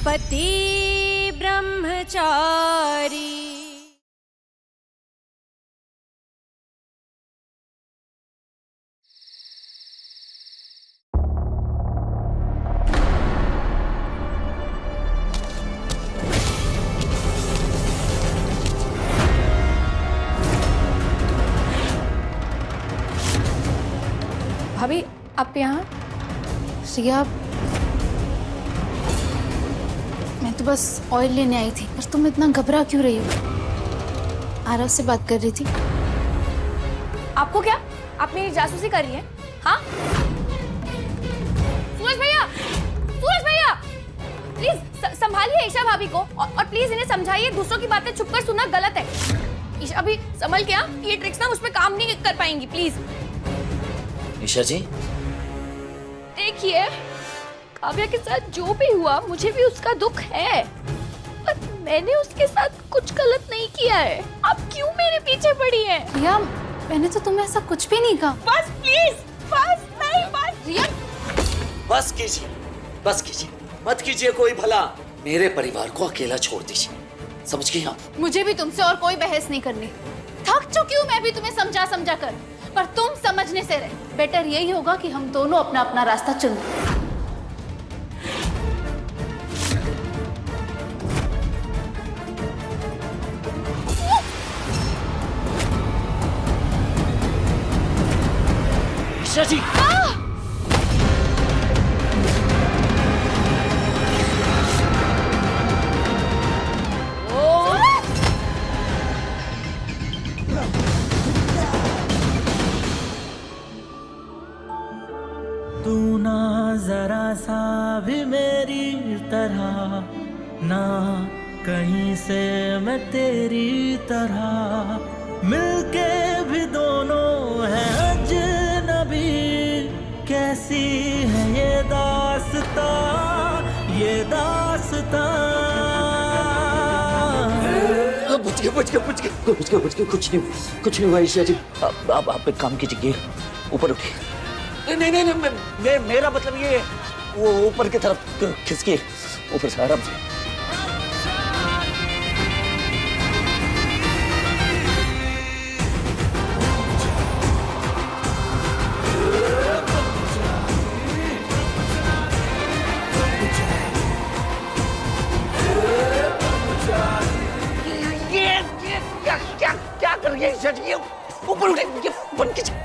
पति ब्रह्मचारी। भाभी आप यहाँ? सिया, मैं तो बस ऑयल लेने आई थी, पर तुम इतना घबरा क्यों रही हो? आरव से बात कर रही थी। आपको क्या? आप मेरी जासूसी कर रही हैं? हाँ? सूरज भैया, सूरज भैया, प्लीज संभालिए ईशा भाभी को और प्लीज इन्हें समझाइए दूसरों की बातें छुपकर सुनना गलत है। ईशा भी संभल के, ये ट्रिक्स ना मुझ पे काम नहीं कर पाएंगी, प्लीज। ईशा जी, देखिए काव्या के साथ जो भी हुआ मुझे भी उसका दुख है, पर मैंने उसके साथ कुछ गलत नहीं किया है। आप क्यों मेरे पीछे पड़ी हैं? रिया, मैंने तो तुम्हें ऐसा कुछ भी नहीं कहा। बस प्लीज, बस नहीं, बस। रिया, बस कीजिए, बस कीजिए, मत कीजिए कोई भला। मेरे परिवार को अकेला छोड़ दीजिए, समझ गई आप? मुझे भी तुमसे और कोई बहस नहीं करनी। थक चुकी हूँ मैं भी तुम्हें समझा समझा कर, पर तुम समझने से रहे। बेटर यही होगा कि हम दोनों अपना अपना रास्ता चुन लें। ईशा जी, तू ना जरा सा भी मेरी तरह, ना कहीं से मैं तेरी तरह, मिलके भी दोनों हैं अजनबी। कैसी है ये दास्तां, ये दास्तां। कुछ नहीं हुआ ईशा जी। आप एक काम कीजिए, ऊपर उठिए। नहीं, मेरा मतलब ये, वो ऊपर की तरफ खिसकिए, ऊपर से आराम से। क्या कर रही है ईशा जी? ऊपर उठे, ये बंद कीजिए।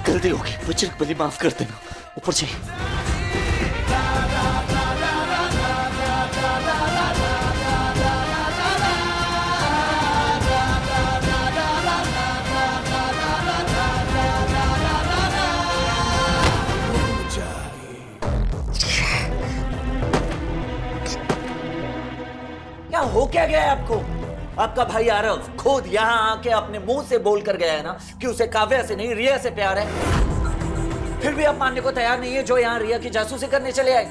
गलती होगी, बजरंग बली माफ कर देना। ऊपर से हो क्या गया है आपको? आपका भाई आरव खुद यहाँ आके अपने मुंह से बोल कर गया है ना कि उसे काव्या से नहीं रिया से प्यार है। फिर भी आप मानने को तैयार नहीं है जो यहाँ रिया की जासूसी करने चले आए।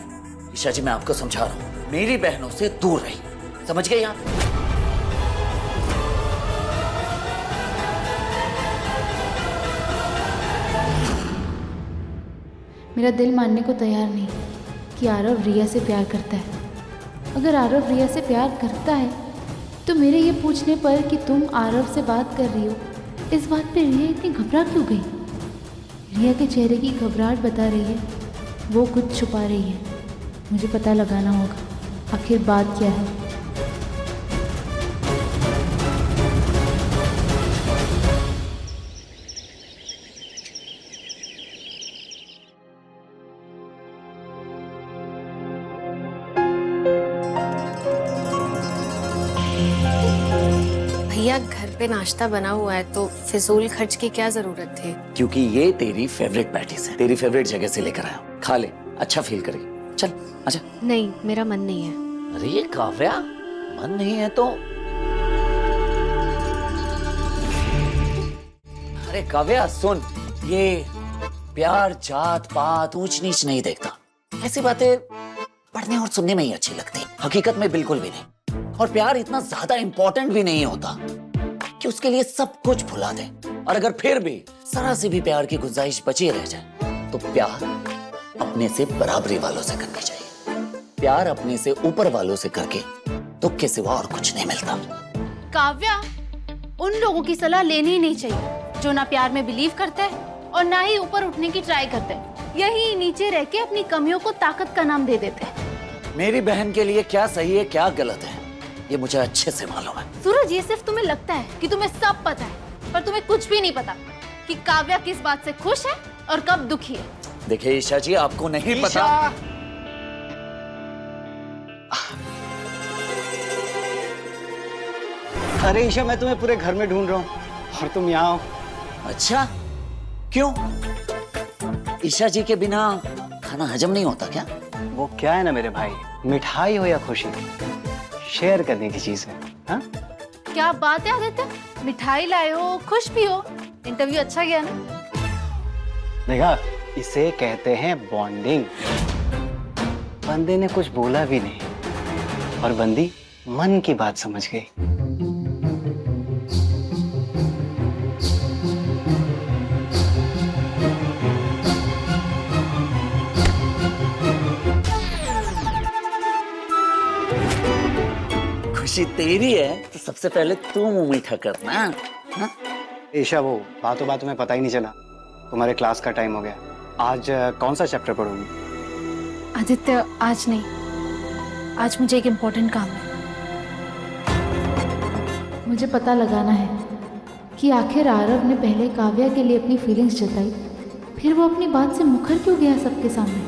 ईशा जी, मैं आपको समझा रहा हूँ, मेरी बहनों से दूर रही, समझ गए आप? मेरा दिल मानने को तैयार नहीं कि आरव रिया से प्यार करता है। अगर आरव रिया से प्यार करता है तो मेरे ये पूछने पर कि तुम आरव से बात कर रही हो, इस बात पे रिया इतनी घबरा क्यों गई? रिया के चेहरे की घबराहट बता रही है वो कुछ छुपा रही है। मुझे पता लगाना होगा आखिर बात क्या है। भैया, घर पे नाश्ता बना हुआ है तो फिजूल खर्च की क्या जरूरत थी? क्योंकि ये तेरी फेवरेट पैटीज है, तेरी फेवरेट जगह से लेकर आया, खा ले, अच्छा फील करेगी। चल आजा। नहीं, मेरा मन नहीं है। अरे ये काव्या, मन नहीं है तो? अरे काव्या सुन, ये प्यार जात पात ऊंच नीच नहीं देखता। ऐसी बातें पढ़ने और सुनने में ही अच्छी लगती, हकीकत में बिल्कुल भी नहीं। और प्यार इतना ज्यादा इंपॉर्टेंट भी नहीं होता कि उसके लिए सब कुछ भुला दे और अगर फिर भी जरा सी भी प्यार की गुंजाइश बची रह जाए तो प्यार अपने से बराबरी वालों से करनी चाहिए। प्यार अपने से ऊपर वालों से करके दुख के सिवा और कुछ नहीं मिलता। काव्या, उन लोगों की सलाह लेनी ही नहीं चाहिए जो ना प्यार में बिलीव करते हैं और ना ही ऊपर उठने की ट्राई करते हैं। यही नीचे रह के अपनी कमियों को ताकत का नाम दे देते हैं। मेरी बहन के लिए क्या सही है क्या गलत है ये मुझे अच्छे से मालूम है। सूरज, ये सिर्फ तुम्हें लगता है कि तुम्हें सब पता है, पर तुम्हें कुछ भी नहीं पता कि काव्या किस बात से खुश है और कब दुखी है। देखिए ईशा जी, आपको नहीं पता। अरे ईशा, मैं तुम्हें पूरे घर में ढूंढ रहा हूँ और तुम यहाँ हो। अच्छा, क्यों? ईशा जी के बिना खाना हजम नहीं होता क्या? वो क्या है ना मेरे भाई, मिठाई हो या खुशी, शेयर करने की चीज है। हाँ? क्या बात है आदित्य, मिठाई लाए हो, खुश भी हो। इंटरव्यू अच्छा गया ना? देखा, इसे कहते हैं बॉन्डिंग। बंदे ने कुछ बोला भी नहीं और बंदी मन की बात समझ गई। खुशी तेरी है तो सबसे पहले तू मुंह मीठा करना। हाँ? ईशा, वो बातों बातों में पता ही नहीं चला, तुम्हारे क्लास का टाइम हो गया। आज कौन सा चैप्टर पढ़ोगी? आदित्य, आज नहीं, आज मुझे एक इम्पोर्टेंट काम है। मुझे पता लगाना है कि आखिर आरव ने पहले काव्या के लिए अपनी फीलिंग्स जताई, फिर वो अपनी बात से मुकर क्यों गया सबके सामने।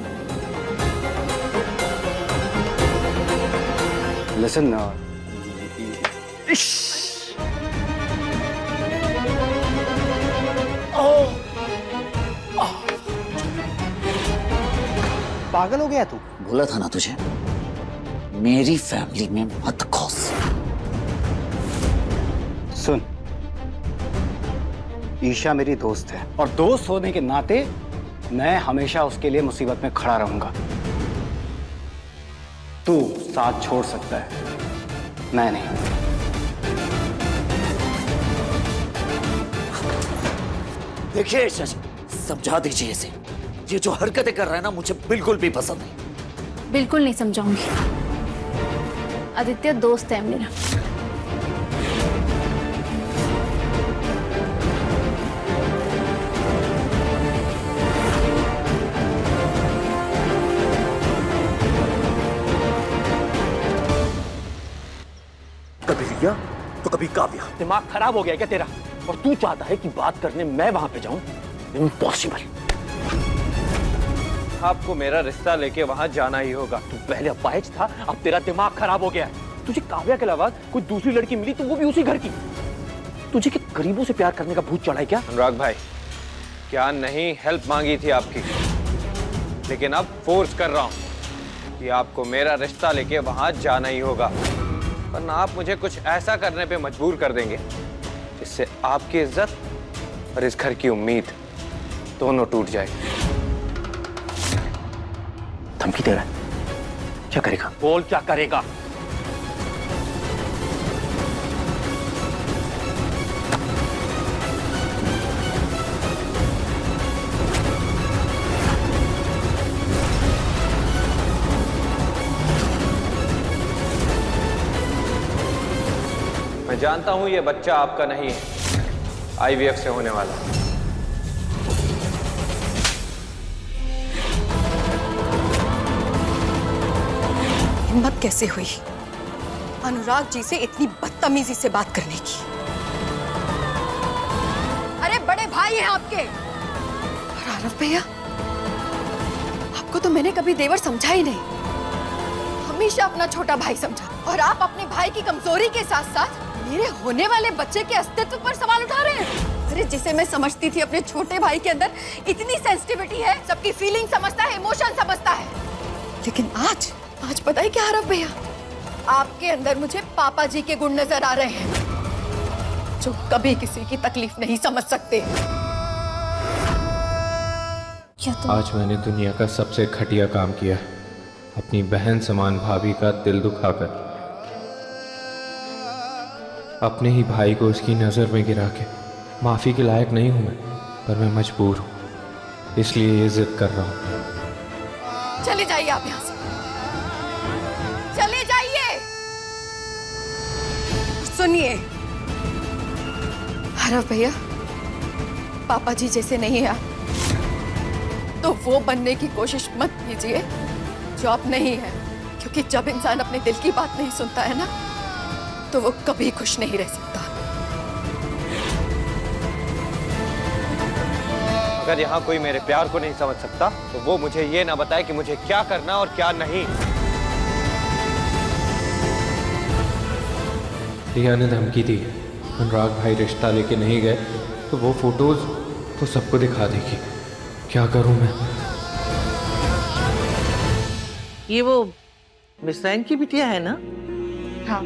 लिसन, पागल हो गया तू? बोला था ना तुझे, मेरी फैमिली में मत घुस। सुन, ईशा मेरी दोस्त है और दोस्त होने के नाते मैं हमेशा उसके लिए मुसीबत में खड़ा रहूंगा। तू साथ छोड़ सकता है, मैं नहीं। देखिए ईशा जी, समझा दीजिए इसे। ये जो हरकतें कर रहा है ना, मुझे बिल्कुल भी पसंद नहीं। बिल्कुल नहीं समझाऊंगी। आदित्य दोस्त है मेरा। कभी रिया तो कभी काव्या। दिमाग खराब हो गया क्या तेरा? और तू चाहता है कि बात करने मैं वहां पे जाऊं? इम्पॉसिबल। आपको मेरा रिश्ता लेके वहां जाना ही होगा। तू पहले अपाहिज था, अब तेरा दिमाग खराब हो गया है। तुझे काव्या के अलावा कोई दूसरी लड़की मिली तो वो भी उसी घर की। तुझे क्या गरीबों से प्यार करने का भूत चढ़ा है क्या? अनुराग भाई, क्या नहीं हेल्प मांगी थी आपकी, लेकिन अब फोर्स कर रहा हूं कि आपको मेरा रिश्ता लेके वहां जाना ही होगा, वरना आप मुझे कुछ ऐसा करने पे मजबूर कर देंगे जिससे आपकी इज्जत और इस घर की उम्मीद दोनों टूट जाएगी। धमकी दे रहा है? क्या करेगा? बोल क्या करेगा? मैं जानता हूं ये बच्चा आपका नहीं है, IVF से होने वाला। हिम्मत कैसे हुई अनुराग जी से इतनी बदतमीजी से बात करने की? अरे बड़े भाई हैं आपके। और आरव भैया, आपको तो मैंने कभी देवर समझा ही नहीं, हमेशा अपना छोटा भाई समझा। और आप अपने भाई की कमजोरी के साथ साथ मेरे होने वाले बच्चे के अस्तित्व पर सवाल उठा रहे हैं। अरे जिसे मैं समझती थी अपने छोटे भाई के अंदर इतनी सेंसिटिविटी है, सबकी फीलिंग समझता है, इमोशन समझता है, लेकिन आज पता है क्या आरव भैया, आपके अंदर मुझे पापा जी के गुण नजर आ रहे हैं जो कभी किसी की तकलीफ नहीं समझ सकते। क्या तुम आज मैंने दुनिया का सबसे घटिया काम किया, अपनी बहन समान भाभी का दिल दुखाकर, अपने ही भाई को उसकी नजर में गिरा के माफ़ी के लायक नहीं हूँ मैं, पर मैं मजबूर हूँ, इसलिए ये जिद कर रहा हूँ। चले जाइए आप यहाँ से, चले जाइए। सुनिए आरव भैया, पापा जी जैसे नहीं है आप, तो वो बनने की कोशिश मत कीजिए जो आप नहीं है, क्योंकि जब इंसान अपने दिल की बात नहीं सुनता है ना, तो वो कभी खुश नहीं रह सकता। अगर यहाँ कोई मेरे प्यार को नहीं समझ सकता तो वो मुझे ये ना बताए कि मुझे क्या करना और क्या नहीं। रिया ने धमकी दी, अनुराग भाई रिश्ता लेके नहीं गए तो वो फोटोज वो सबको दिखा देगी। क्या करूं मैं? ये वो मिसरैन की बिटिया है ना? हाँ।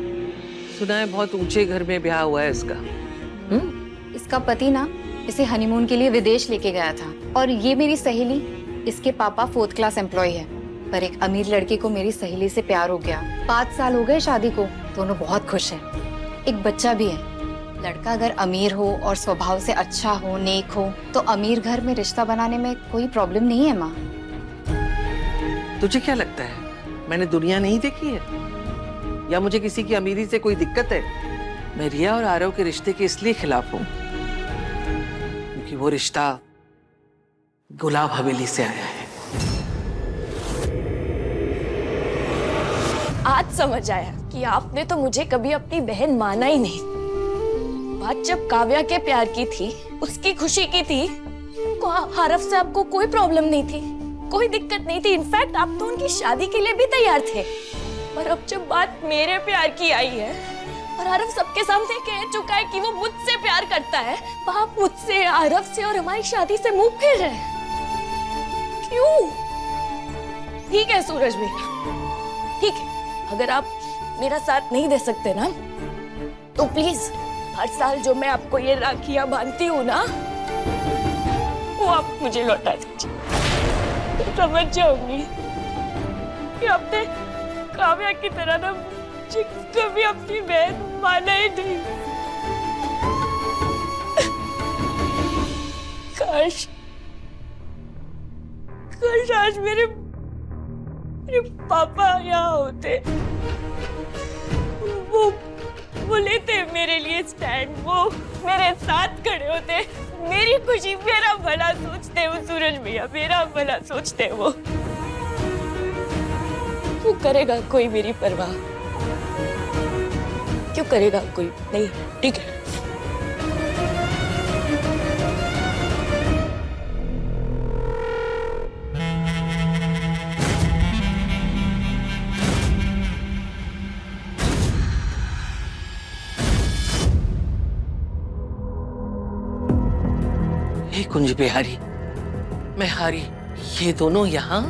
सुना है बहुत ऊंचे घर में ब्याह हुआ है इसका। इसका पति ना इसे हनीमून के लिए विदेश लेके गया था, और ये मेरी सहेली, इसके पापा 4th क्लास एम्प्लॉय है, पर एक अमीर लड़के को मेरी सहेली से प्यार हो गया। 5 साल हो गए शादी को, दोनों बहुत खुश हैं। एक बच्चा भी है। लड़का अगर अमीर हो और स्वभाव से अच्छा हो, नेक हो, तो अमीर घर में रिश्ता बनाने में कोई प्रॉब्लम नहीं है माँ। तुझे क्या लगता है मैंने दुनिया नहीं देखी है, या मुझे किसी की अमीरी से कोई दिक्कत है? मैं रिया और आरव के रिश्ते के इसलिए खिलाफ हूँ क्योंकि वो रिश्ता गुलाब हवेली से आया है। आज समझ आया कि आपने तो मुझे कभी अपनी बहन माना ही नहीं। बात जब काव्या के प्यार की थी, उसकी खुशी की थी, तो आरव से आपको कोई प्रॉब्लम नहीं थी, कोई दिक्कत नहीं थी। इनफैक्ट आप तो उनकी शादी के लिए भी तैयार थे। पर अब जब बात मेरे प्यार की आई है और आरव सबके सामने कह चुका है कि वो मुझसे प्यार करता है, तो आप मुझसे, आरव से और हमारी शादी से मुंह फेर रहे हैं। क्यों? ठीक है सूरज भैया, ठीक है, अगर आप मेरा साथ नहीं दे सकते ना, तो प्लीज हर साल जो मैं आपको ये राखियां बांधती हूँ ना, वो आप मुझे लौटा दीजिए। तो समझ जाऊंगी कि आपने काव्या की तरह ना मुझे कभी अपनी बहन माना ही नहीं। काश आज मेरे पापा यहाँ होते, वो लेते मेरे लिए स्टैंड, वो मेरे साथ खड़े होते, मेरी खुशी, मेरा भला सोचते वो सूरज भैया, मेरा भला सोचते वो क्यों करेगा कोई मेरी परवाह? क्यों करेगा कोई? नहीं, ठीक है। हे कुंज बिहारी, मैं हारी, ये दोनों यहाँ?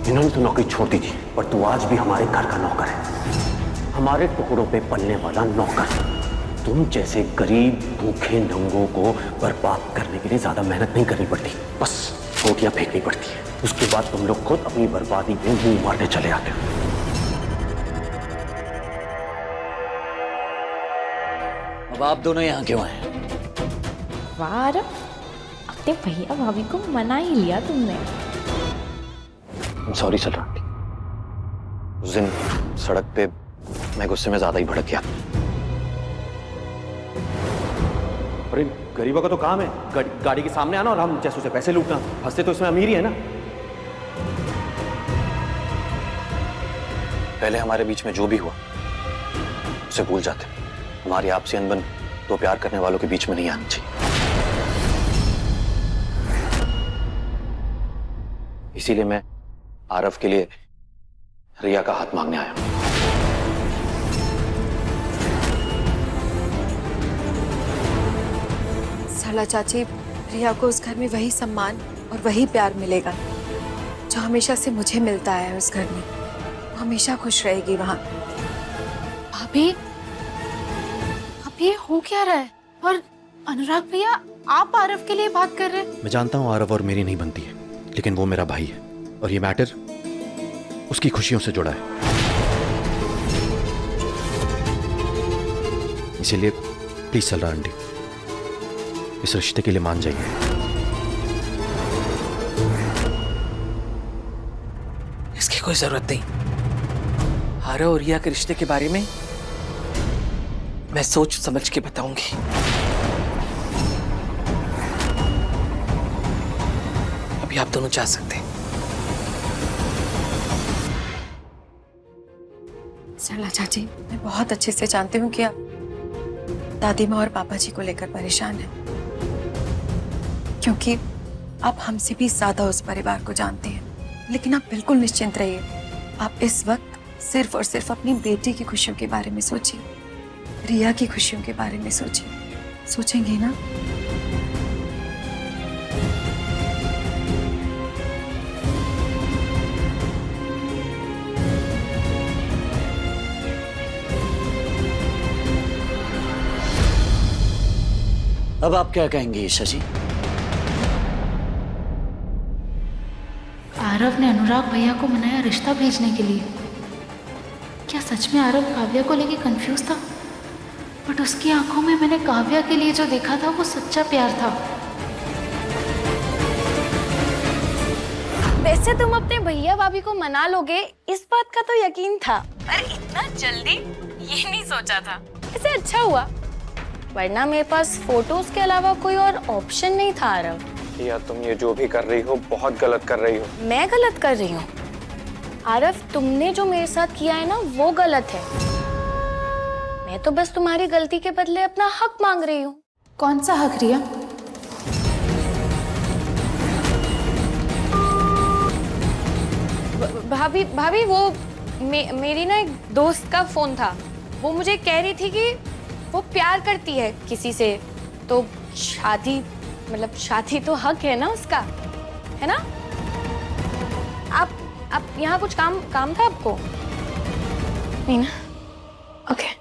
इन्होंने तो नौकरी छोड़ दी थी, पर तू आज भी हमारे घर का नौकर है, हमारे टुकड़ों पे पलने वाला नौकर। तुम जैसे गरीब भूखे नंगों को बर्बाद करने के लिए ज्यादा मेहनत नहीं करनी पड़ती, बस रोटियां फेंकनी पड़ती है। उसके बाद तुम लोग खुद अपनी बर्बादी में मुंह मारने चले आते हो। अब आप दोनों यहाँ क्यों आए? वाह, अपने भैया भाभी को मना ही लिया तुमने। सॉरी सर आंटी, उस दिन सड़क पे मैं गुस्से में ज्यादा ही भड़क गया। अरे गरीबों का तो काम है गाड़ी के सामने आना और हम जैसों से पैसे लूटना। फंसते तो इसमें अमीर ही है ना। पहले हमारे बीच में जो भी हुआ उसे भूल जाते। हमारी आपसी अनबन दो प्यार करने वालों के बीच में नहीं आनी चाहिए। इसीलिए मैं आरव के लिए रिया का हाथ मांगने आया हूं। सरला चाची, रिया को उस घर में वही सम्मान और वही प्यार मिलेगा जो हमेशा से मुझे मिलता है उस घर में। वो हमेशा खुश रहेगी वहां। भाभी, अब ये हो क्या रहा है? और अनुराग भैया, आप आरव के लिए बात कर रहे हैं? मैं जानता हूँ आरव और मेरी नहीं बनती है, लेकिन वो मेरा भाई है और ये मैटर उसकी खुशियों से जुड़ा है। इसीलिए प्लीज सलाह आंटी, इस रिश्ते के लिए मान जाइए। इसकी कोई जरूरत नहीं। आरव और रिया के रिश्ते के बारे में मैं सोच समझ के बताऊंगी। अभी आप दोनों जा सकते हैं। सरला चाची, मैं बहुत अच्छे से जानती हूँ कि आप दादी माँ और पापा जी को लेकर परेशान हैं, क्योंकि आप हमसे भी ज्यादा उस परिवार को जानते हैं। लेकिन आप बिल्कुल निश्चिंत रहिए, आप इस वक्त सिर्फ और सिर्फ अपनी बेटी की खुशियों के बारे में सोचिए, रिया की खुशियों के बारे में सोचिए। सोचेंगे ना? अब आप क्या कहेंगे ईशा जी? आरव ने अनुराग भैया को मनाया रिश्ता भेजने के लिए। क्या सच में आरव काव्या को लेके कंफ्यूज था? बट उसकी आंखों में मैंने काव्या के लिए जो देखा था वो सच्चा प्यार था। वैसे तुम अपने भैया भाभी को मना लोगे, इस बात का तो यकीन था, पर इतना जल्दी ये नहीं सोचा था। इसे अच्छा हुआ, वरना मेरे पास फोटोज के अलावा कोई और ऑप्शन नहीं था। आरव, या तुम ये जो भी कर रही हो बहुत गलत कर रही हो। मैं गलत कर रही हूँ? आरव, तुमने जो मेरे साथ किया है ना वो गलत है। मैं तो बस तुम्हारी गलती के बदले अपना हक मांग रही हूँ। कौन सा हक रिया? भाभी भाभी, वो मेरी ना एक दोस्त का फोन था। वो मुझे कह रही थी कि वो प्यार करती है किसी से, तो शादी, मतलब शादी तो हक है ना उसका, है ना? आप यहाँ कुछ काम था आपको? नहीं ना? ओके।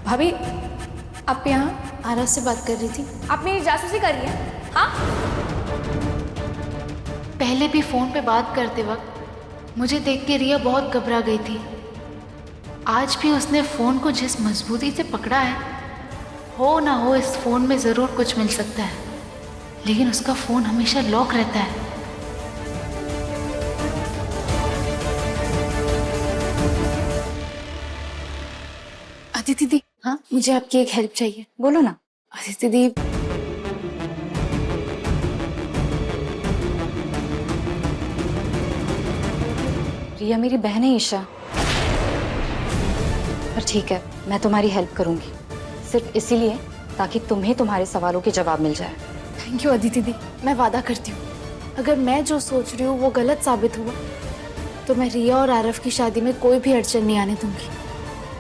भाभी, आप यहाँ आरव से बात कर रही थी। आप मेरी जासूसी कर रही हैं? हाँ? पहले भी फोन पे बात करते वक्त मुझे देख के रिया बहुत घबरा गई थी। आज भी उसने फोन को जिस मजबूती से पकड़ा है, हो ना हो इस फोन में जरूर कुछ मिल सकता है, लेकिन उसका फोन हमेशा लॉक रहता है। अदिति दी, हाँ मुझे आपकी एक हेल्प चाहिए। बोलो ना। अदिति दी, रिया मेरी बहन है ईशा, पर ठीक है मैं तुम्हारी हेल्प करूंगी, सिर्फ इसीलिए ताकि तुम्हें तुम्हारे सवालों के जवाब मिल जाए। थैंक यू अदिति दी, मैं वादा करती हूँ अगर मैं जो सोच रही हूँ वो गलत साबित हुआ तो मैं रिया और आरव की शादी में कोई भी अड़चन नहीं आने दूंगी।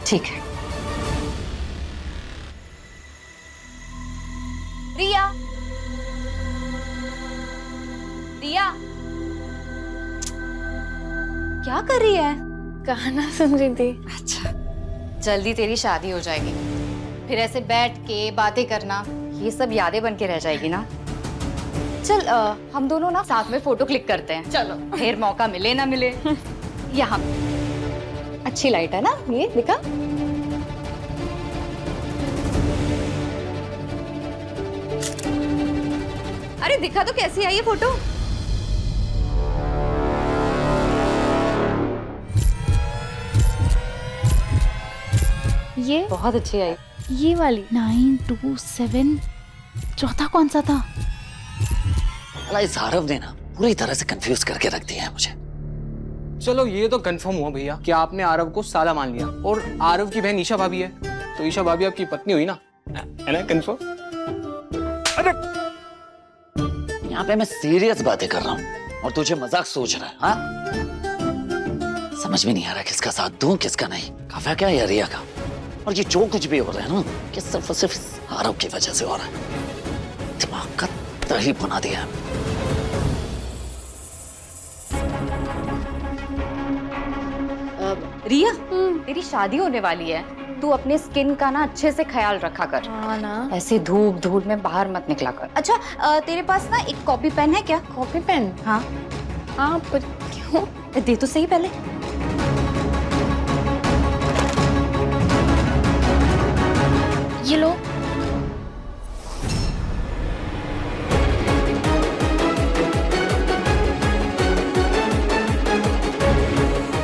ठीक है। रिया, रिया, क्या कर रही है? गाना सुन रही थी। अच्छा, जल्दी तेरी शादी हो जाएगी, फिर ऐसे बैठ के बातें करना ये सब यादें बन के रह जाएगी ना। चल हम दोनों ना साथ में फोटो क्लिक करते हैं। चलो। फिर मौका मिले ना मिले। यहाँ अच्छी लाइट है ना, ये दिखा। अरे दिखा तो कैसी है ये फोटो। ये बहुत अच्छी आई। ये वाली 927 चौथा कौन सा था? इस आरव ने ना पूरी तरह से कंफ्यूज करके रख दिया है मुझे। चलो ये तो कंफर्म हुआ भैया कि आपने आरव को साला मान लिया, और आरव की बहन ईशा भाभी है, तो ईशा भाभी आपकी पत्नी हुई ना, है ना? कंफर्म। अरे यहाँ पे मैं सीरियस बातें कर रहा हूँ और तुझे मजाक सोच रहा है। हाँ, समझ में नहीं आ रहा किसका साथ दूं किसका नहीं, काव्या क्या या रिया का। और ये जो कुछ भी हो रहा है ना, कि सिर्फ और सिर्फ आरव की वजह से हो रहा है। दिमाग का दही बना दिया है। रिया, तेरी शादी होने वाली है, तू अपने स्किन का ना अच्छे से ख्याल रखा कर। हाँ ना। ऐसे धूप धूल में बाहर मत निकला कर। अच्छा तेरे पास ना एक कॉपी पेन है क्या? Copy pen? हाँ हाँ, पर क्यों? दे तो सही पहले। ये लो।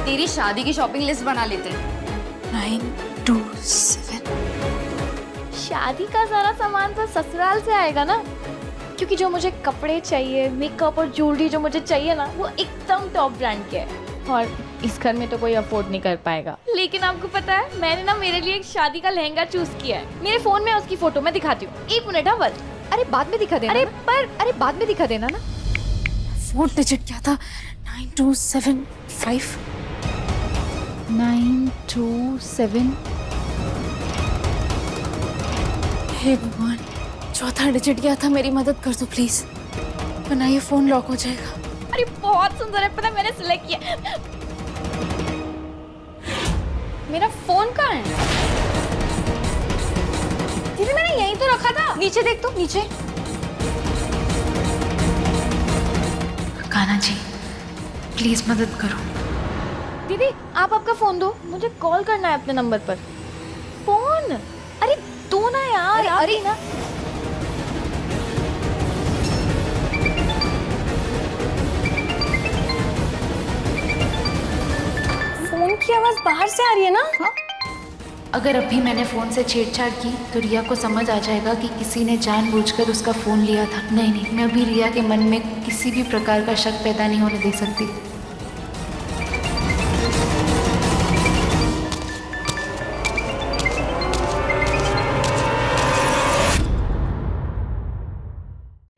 तेरी शादी की शॉपिंग लिस्ट बना लेते हैं। 927। शादी का सारा सामान तो ससुराल से आएगा ना, क्योंकि जो मुझे कपड़े चाहिए, मेकअप और ज्वेलरी जो मुझे चाहिए ना, वो एकदम टॉप ब्रांड के है और इस घर में तो कोई अफोर्ड नहीं कर पाएगा। लेकिन आपको पता है, मैंने ना मेरे लिए एक शादी का लहंगा चूज किया है। मेरे फोन में उसकी फोटो मैं दिखाती हूँ। 1 मिनट। हाँ बस। अरे बाद में दिखा देना। अरे बाद में दिखा देना ना। 4 डिजिट क्या था? 9275 927। हे भगवान, चौथा डिजिट क्या था? मेरी मदद कर दो प्लीज, वरना ये फोन लॉक हो जाएगा। अरे बहुत सुंदर है, पता है मैंने सिलेक्ट किया। मेरा फोन कहाँ है? दीदी मैंने यहीं तो रखा था। नीचे देख तो, नीचे। कान्हा जी प्लीज मदद करो। दीदी आप आपका फोन दो, मुझे कॉल करना है अपने नंबर पर। फोन? अरे दो ना यार। अरे ना। फोन की आवाज बाहर से आ रही है ना? हाँ? अगर अभी मैंने फोन से छेड़छाड़ की तो रिया को समझ आ जाएगा कि किसी ने जानबूझकर उसका फोन लिया था। नहीं, मैं अभी रिया के मन में किसी भी प्रकार का शक पैदा नहीं होने दे सकती।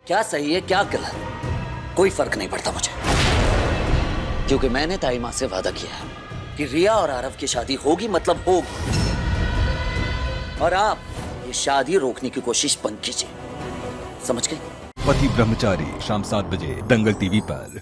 क्या सही है क्या गलत, कोई फर्क नहीं पड़ता मुझे, क्योंकि मैंने ताई माँ से वादा किया है कि रिया और आरव की शादी होगी मतलब होगी, और आप ये शादी रोकने की कोशिश बंद कीजिए, समझ गए? पति ब्रह्मचारी शाम 7 बजे दंगल टीवी पर।